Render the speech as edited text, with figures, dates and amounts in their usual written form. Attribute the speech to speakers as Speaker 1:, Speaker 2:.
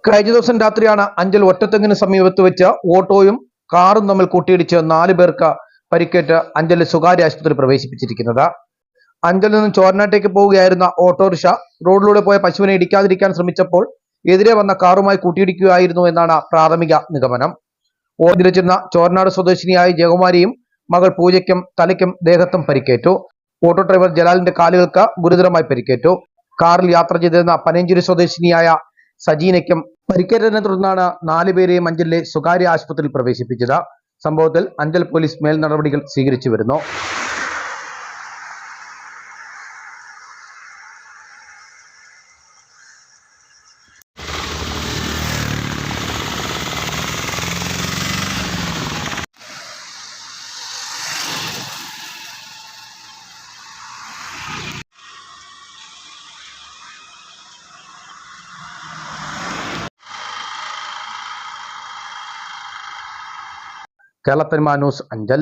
Speaker 1: കഴിഞ്ഞ ദിവസം രാത്രിയാണ് അഞ്ചൽ ഒറ്റത്തെങ്ങിന് സമീപത്ത് വെച്ച് ഓട്ടോയും കാറും തമ്മിൽ കൂട്ടിയിടിച്ച് 4 പേർക്ക് പരിക്കേറ്റ് അഞ്ചലിൽ സ്വകാര്യ ആശുപത്രി പ്രവേശിപ്പിച്ചിരിക്കുന്നത്. അഞ്ചലിൽ നിന്നും ചോരനാട്ടേക്ക് പോവുകയായിരുന്ന ഓട്ടോറിക്ഷ റോഡിലൂടെ പോയ പശുവിനെ ഇടിക്കാതിരിക്കാൻ ശ്രമിച്ചപ്പോൾ എതിരെ വന്ന കാറുമായി കൂട്ടിയിടിക്കുകയായിരുന്നു എന്നാണ് പ്രാഥമിക നിഗമനം. ഓടിച്ചിരുന്ന ചോരനാട് സ്വദേശിനിയായ ജയകുമാരിയും മകൾ പൂജയ്ക്കും തലയ്ക്കും ദേഹത്തും പരിക്കേറ്റു. ഓട്ടോ ഡ്രൈവർ ജലാലിന്റെ കാലുകൾക്ക് ഗുരുതരമായി പരിക്കേറ്റു. കാറിൽ യാത്ര ചെയ്തിരുന്ന പനയഞ്ചേരി സ്വദേശിനിയായ സജീനയ്ക്കും പരിക്കേറ്റതിനെ തുടർന്നാണ് 4 പേരെയും അഞ്ചലിലെ സ്വകാര്യ ആശുപത്രിയിൽ പ്രവേശിപ്പിച്ചത്. സംഭവത്തിൽ അഞ്ചൽ പോലീസ് മേൽ നടപടികൾ സ്വീകരിച്ചു വരുന്നു. കേരള ന്യൂസ് അഞ്ചൽ.